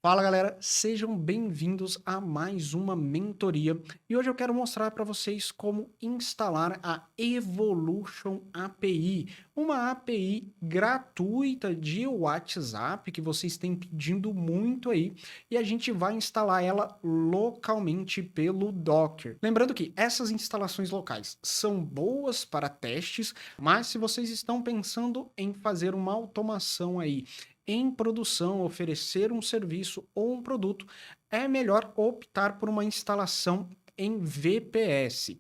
Fala galera, sejam bem-vindos a mais uma mentoria e hoje eu quero mostrar para vocês como instalar a Evolution API, uma API gratuita de WhatsApp que vocês têm pedindo muito aí e a gente vai instalar ela localmente pelo Docker. Lembrando que essas instalações locais são boas para testes, mas se vocês estão pensando em fazer uma automação aí em produção, oferecer um serviço ou um produto, é melhor optar por uma instalação em VPS.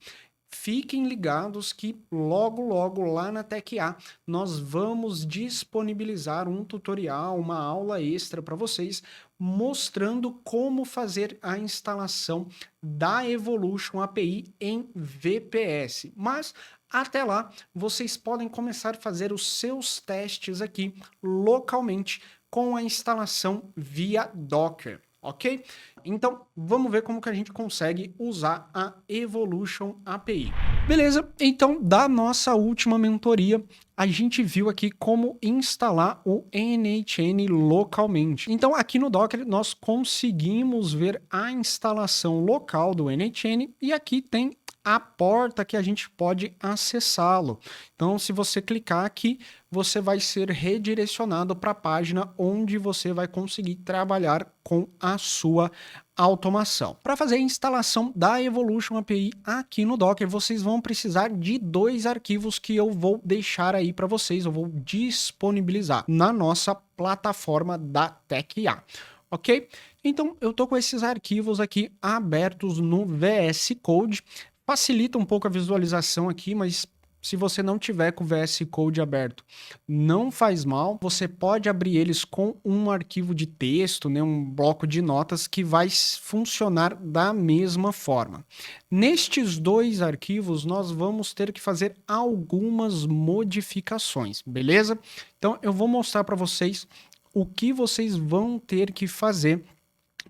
Fiquem ligados que logo lá na TechA nós vamos disponibilizar um tutorial, uma aula extra para vocês mostrando como fazer a instalação da Evolution API em VPS. Mas até lá, vocês podem começar a fazer os seus testes aqui localmente com a instalação via Docker, ok? Então, vamos ver como que a gente consegue usar a Evolution API. Beleza, então da nossa última mentoria, a gente viu aqui como instalar o NHN localmente. Então aqui no Docker nós conseguimos ver a instalação local do NHN e aqui tem a porta que a gente pode acessá-lo. Então, se você clicar aqui, você vai ser redirecionado para a página onde você vai conseguir trabalhar com a sua automação. Para fazer a instalação da Evolution API aqui no Docker, vocês vão precisar de dois arquivos que eu vou deixar aí para vocês, eu vou disponibilizar na nossa plataforma da TechA. Ok? Então, eu estou com esses arquivos aqui abertos no VS Code. Facilita um pouco a visualização aqui, mas se você não tiver com o VS Code aberto, não faz mal. Você pode abrir eles com um arquivo de texto, né, um bloco de notas que vai funcionar da mesma forma. Nestes dois arquivos, nós vamos ter que fazer algumas modificações, beleza? Então, eu vou mostrar para vocês o que vocês vão ter que fazer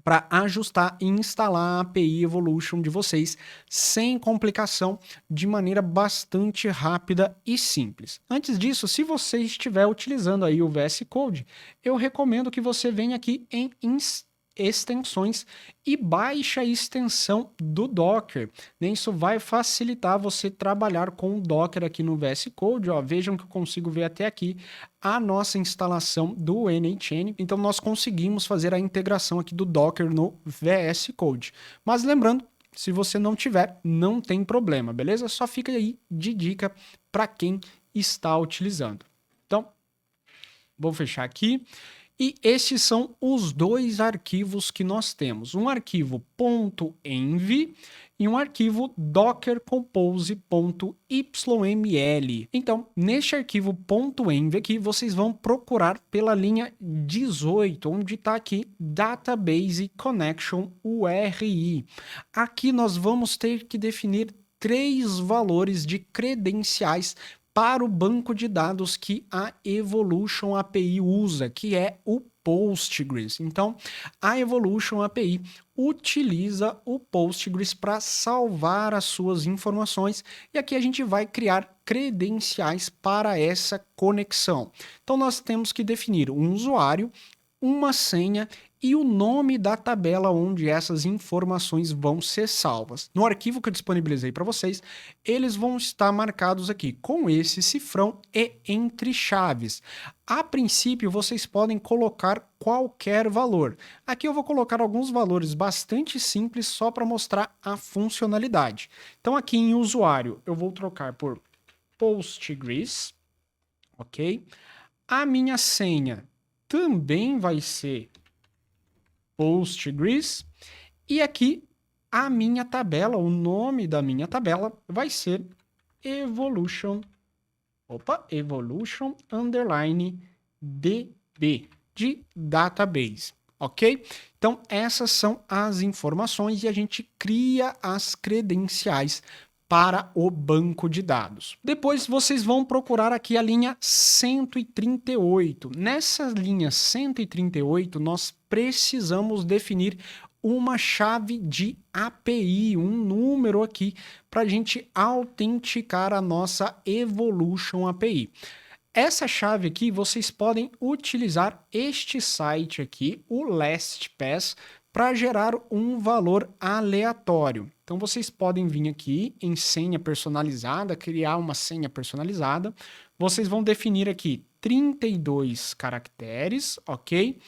para ajustar e instalar a API Evolution de vocês sem complicação, de maneira bastante rápida e simples. Antes disso, se você estiver utilizando aí o VS Code, eu recomendo que você venha aqui em extensões e baixe a extensão do Docker. Isso vai facilitar você trabalhar com o Docker aqui no VS Code. Ó, vejam que eu consigo ver até aqui a nossa instalação do NHN. Então nós conseguimos fazer a integração aqui do Docker no VS Code. Mas lembrando, se você não tiver, não tem problema, beleza? Só fica aí de dica para quem está utilizando. Então, vou fechar aqui. E estes são os dois arquivos que nós temos, um arquivo .env e um arquivo dockercompose.yml. Então, neste arquivo .env aqui, vocês vão procurar pela linha 18, onde está aqui Database Connection URI. Aqui nós vamos ter que definir 3 valores de credenciais para o banco de dados que a Evolution API usa, que é o Postgres. Então, a Evolution API utiliza o Postgres para salvar as suas informações e aqui a gente vai criar credenciais para essa conexão. Então, nós temos que definir um usuário, uma senha e o nome da tabela onde essas informações vão ser salvas. No arquivo que eu disponibilizei para vocês, eles vão estar marcados aqui com esse cifrão e entre chaves. A princípio, vocês podem colocar qualquer valor. Aqui eu vou colocar alguns valores bastante simples só para mostrar a funcionalidade. Então aqui em usuário, eu vou trocar por Postgres, ok? A minha senha também vai ser Postgres. E aqui a minha tabela, o nome da minha tabela vai ser Evolution underline DB, de database, ok? Então essas são as informações e a gente cria as credenciais para o banco de dados. Depois vocês vão procurar aqui a linha 138. Nessa linha 138, nós precisamos definir uma chave de API, um número aqui, para a gente autenticar a nossa Evolution API. essa chave aqui, vocês podem utilizar este site aqui, o LastPass, para gerar um valor aleatório. Então, vocês podem vir aqui em senha personalizada, criar uma senha personalizada. Vocês vão definir aqui 32 caracteres, ok?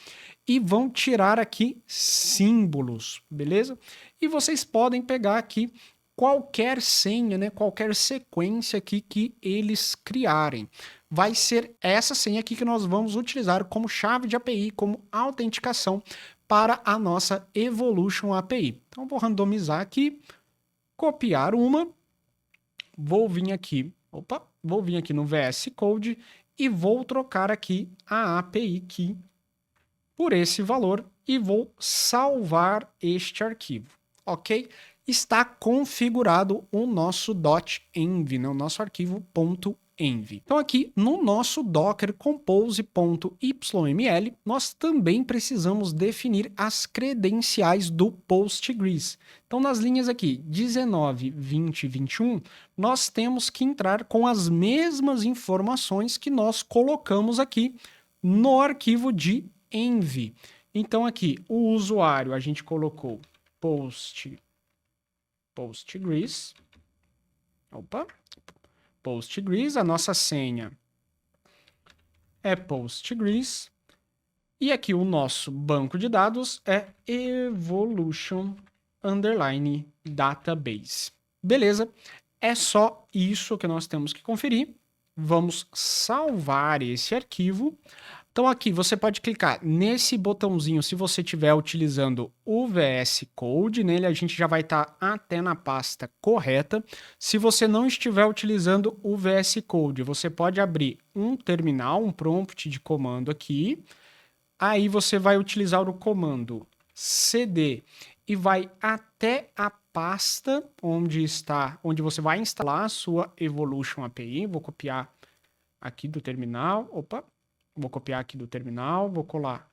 E vão tirar aqui símbolos, beleza? E vocês podem pegar aqui qualquer senha, né? Qualquer sequência aqui que eles criarem. Vai ser essa senha aqui que nós vamos utilizar como chave de API, como autenticação para a nossa Evolution API. Então, vou randomizar aqui, copiar uma, vou vir aqui no VS Code e vou trocar aqui a API key por esse valor e vou salvar este arquivo, ok? Está configurado o nosso .env, né? O nosso arquivo .env. Então aqui no nosso docker compose.yml, nós também precisamos definir as credenciais do Postgres. Então nas linhas aqui 19, 20 e 21, nós temos que entrar com as mesmas informações que nós colocamos aqui no arquivo de env. Então aqui o usuário a gente colocou Postgres, a nossa senha é Postgres, e aqui o nosso banco de dados é Evolution_Database. Beleza? É só isso que nós temos que conferir. Vamos salvar esse arquivo. Então aqui você pode clicar nesse botãozinho se você estiver utilizando o VS Code, nele a gente já vai estar até na pasta correta. Se você não estiver utilizando o VS Code, você pode abrir um terminal, um prompt de comando aqui. Aí você vai utilizar o comando cd e vai até a pasta onde você vai instalar a sua Evolution API. Vou copiar aqui do terminal. Vou copiar aqui do terminal, vou colar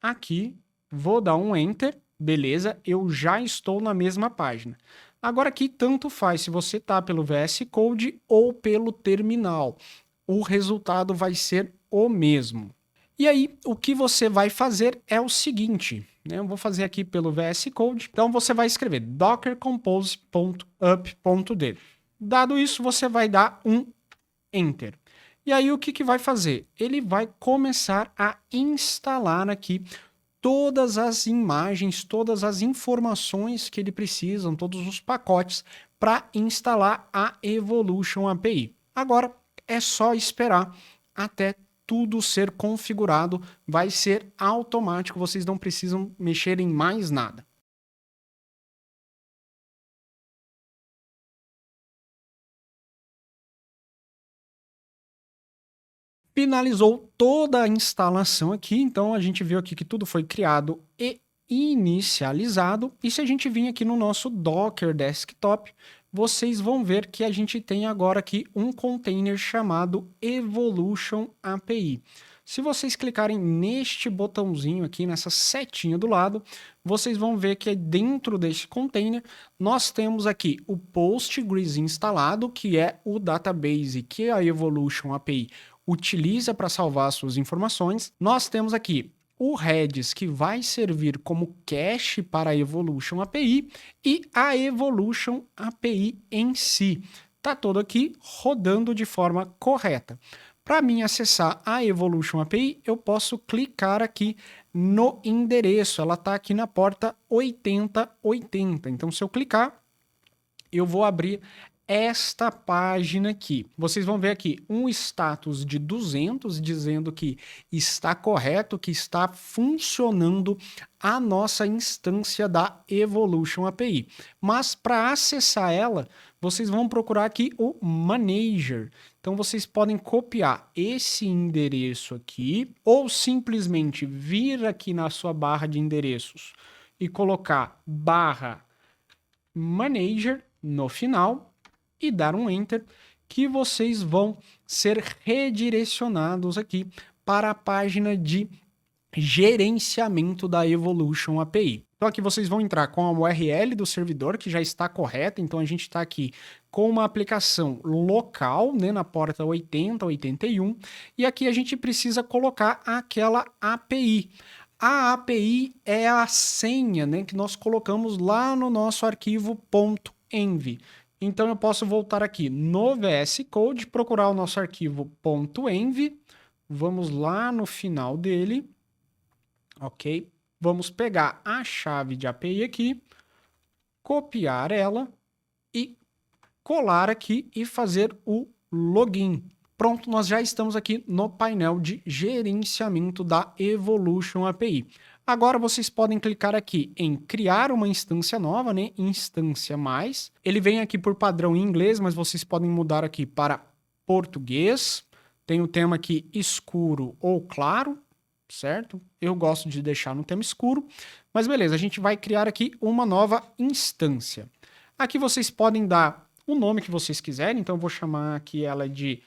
aqui, vou dar um Enter, beleza, eu já estou na mesma página. Agora aqui tanto faz se você está pelo VS Code ou pelo terminal, o resultado vai ser o mesmo. E aí, o que você vai fazer é o seguinte, né? Eu vou fazer aqui pelo VS Code, então você vai escrever dockercompose.up.d. Dado isso, você vai dar um Enter. E aí o que vai fazer? Ele vai começar a instalar aqui todas as imagens, todas as informações que ele precisa, todos os pacotes para instalar a Evolution API. Agora é só esperar até tudo ser configurado, vai ser automático, vocês não precisam mexer em mais nada. Finalizou toda a instalação aqui, então a gente viu aqui que tudo foi criado e inicializado. E se a gente vir aqui no nosso Docker Desktop, vocês vão ver que a gente tem agora aqui um container chamado Evolution API. Se vocês clicarem neste botãozinho aqui, nessa setinha do lado, vocês vão ver que dentro desse container nós temos aqui o Postgres instalado, que é o database que a Evolution API utiliza para salvar suas informações. Nós temos aqui o Redis, que vai servir como cache para a Evolution API, e a Evolution API em si. Está todo aqui rodando de forma correta. Para mim acessar a Evolution API, eu posso clicar aqui no endereço. Ela está aqui na porta 8080. Então, se eu clicar, eu vou abrir esta página aqui. Vocês vão ver aqui um status de 200 dizendo que está correto, que está funcionando a nossa instância da Evolution API. Mas para acessar ela, vocês vão procurar aqui o Manager. Então vocês podem copiar esse endereço aqui ou simplesmente vir aqui na sua barra de endereços e colocar /manager no final e dar um Enter, que vocês vão ser redirecionados aqui para a página de gerenciamento da Evolution API. Então aqui vocês vão entrar com a URL do servidor, que já está correta, então a gente está aqui com uma aplicação local, né, na porta 80, 81, e aqui a gente precisa colocar aquela API. A API é a senha, né, que nós colocamos lá no nosso arquivo .env. Então eu posso voltar aqui no VS Code, procurar o nosso arquivo .env, vamos lá no final dele, ok? Vamos pegar a chave de API aqui, copiar ela e colar aqui e fazer o login. Pronto, nós já estamos aqui no painel de gerenciamento da Evolution API. Agora vocês podem clicar aqui em criar uma instância nova, né? Instância mais. Ele vem aqui por padrão em inglês, mas vocês podem mudar aqui para português. Tem o tema aqui escuro ou claro, certo? Eu gosto de deixar no tema escuro, mas beleza, a gente vai criar aqui uma nova instância. Aqui vocês podem dar o nome que vocês quiserem, então eu vou chamar aqui ela de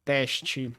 teste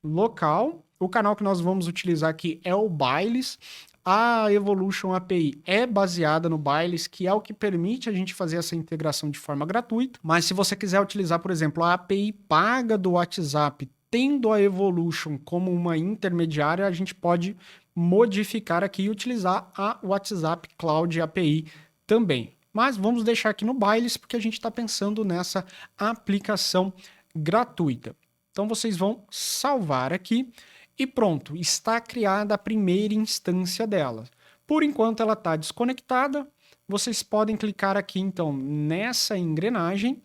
local. O canal que nós vamos utilizar aqui é o Bailes. A Evolution API é baseada no Bailes, que é o que permite a gente fazer essa integração de forma gratuita. Mas se você quiser utilizar, por exemplo, a API paga do WhatsApp, tendo a Evolution como uma intermediária, a gente pode modificar aqui e utilizar a WhatsApp Cloud API também. Mas vamos deixar aqui no Bailes, porque a gente está pensando nessa aplicação gratuita. Então vocês vão salvar aqui e pronto, está criada a primeira instância dela. Por enquanto ela está desconectada, vocês podem clicar aqui então nessa engrenagem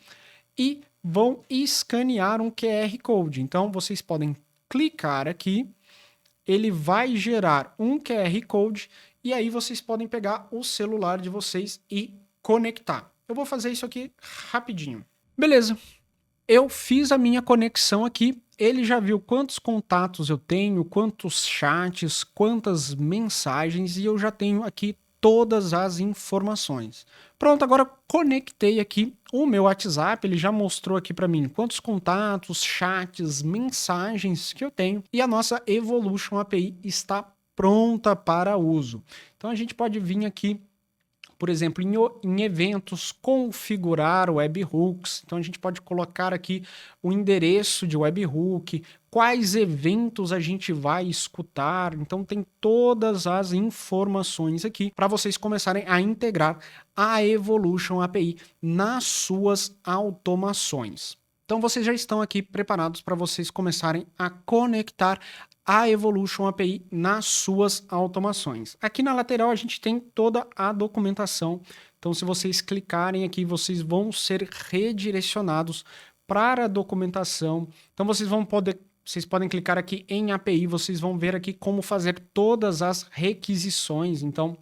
e vão escanear um QR Code. Então vocês podem clicar aqui, ele vai gerar um QR Code e aí vocês podem pegar o celular de vocês e conectar. Eu vou fazer isso aqui rapidinho. Beleza. Eu fiz a minha conexão aqui, ele já viu quantos contatos eu tenho, quantos chats, quantas mensagens e eu já tenho aqui todas as informações. Pronto, agora conectei aqui o meu WhatsApp, ele já mostrou aqui para mim quantos contatos, chats, mensagens que eu tenho e a nossa Evolution API está pronta para uso. Então a gente pode vir aqui, por exemplo, em eventos, configurar webhooks. Então a gente pode colocar aqui o endereço de webhook, quais eventos a gente vai escutar. Então tem todas as informações aqui para vocês começarem a integrar a Evolution API nas suas automações. Então vocês já estão aqui preparados para vocês começarem a conectar a Evolution API nas suas automações. Aqui na lateral a gente tem toda a documentação, então se vocês clicarem aqui, vocês vão ser redirecionados para a documentação. Então vocês podem clicar aqui em API, vocês vão ver aqui como fazer todas as requisições. Então,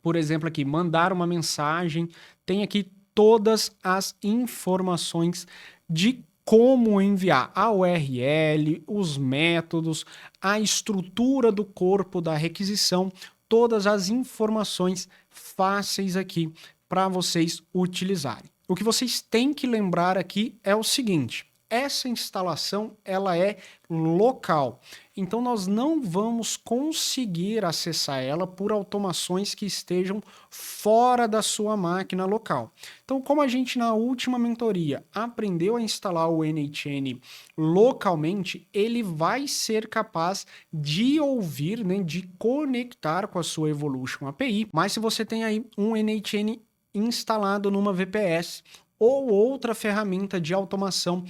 por exemplo, aqui, mandar uma mensagem, tem aqui todas as informações de como enviar a URL, os métodos, a estrutura do corpo da requisição, todas as informações fáceis aqui para vocês utilizarem. O que vocês têm que lembrar aqui é o seguinte: essa instalação ela é local, então nós não vamos conseguir acessar ela por automações que estejam fora da sua máquina local. Então, como a gente na última mentoria aprendeu a instalar o NHN localmente, ele vai ser capaz de ouvir, né, de conectar com a sua Evolution API, mas se você tem aí um NHN instalado numa VPS ou outra ferramenta de automação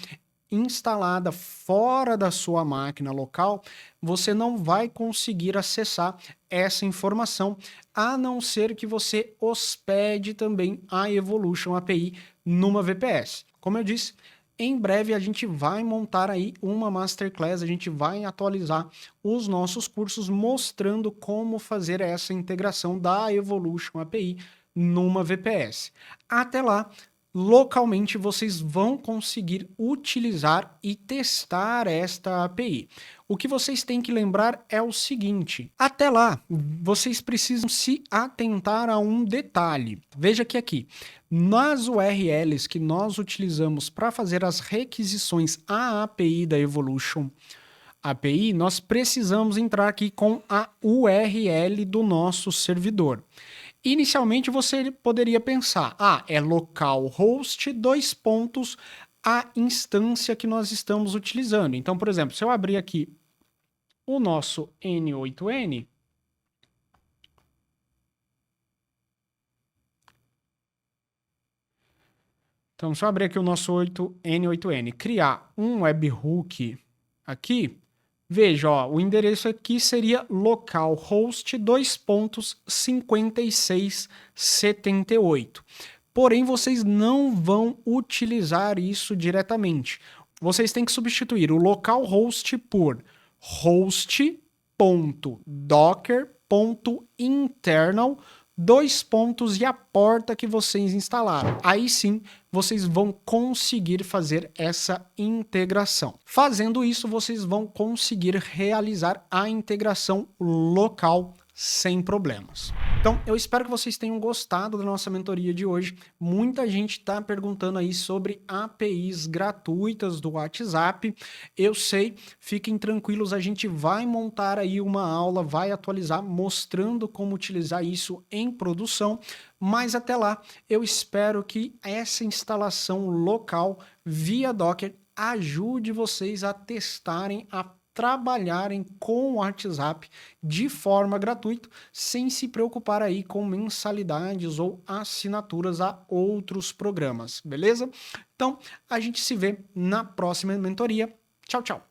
instalada fora da sua máquina local, você não vai conseguir acessar essa informação, a não ser que você hospede também a Evolution API numa VPS. Como eu disse, em breve a gente vai montar aí uma masterclass, a gente vai atualizar os nossos cursos mostrando como fazer essa integração da Evolution API numa VPS. Até lá, localmente vocês vão conseguir utilizar e testar esta API. O que vocês têm que lembrar é o seguinte: até lá, vocês precisam se atentar a um detalhe. Veja que aqui, nas URLs que nós utilizamos para fazer as requisições à API da Evolution, API, nós precisamos entrar aqui com a URL do nosso servidor. Inicialmente você poderia pensar, é localhost, a instância que nós estamos utilizando. Então, por exemplo, se eu abrir aqui o nosso N8N, então se eu abrir aqui o nosso N8N, criar um webhook aqui, veja, o endereço aqui seria localhost 5678. Porém, vocês não vão utilizar isso diretamente. Vocês têm que substituir o localhost por host.docker.internal e a porta que vocês instalaram. Aí sim, vocês vão conseguir fazer essa integração. Fazendo isso, vocês vão conseguir realizar a integração local sem problemas. Então, eu espero que vocês tenham gostado da nossa mentoria de hoje. Muita gente está perguntando aí sobre APIs gratuitas do WhatsApp. Eu sei, fiquem tranquilos, a gente vai montar aí uma aula, vai atualizar, mostrando como utilizar isso em produção. Mas até lá, eu espero que essa instalação local via Docker ajude vocês a testarem, a trabalharem com o WhatsApp de forma gratuita, sem se preocupar aí com mensalidades ou assinaturas a outros programas, beleza? Então, a gente se vê na próxima mentoria. Tchau, tchau!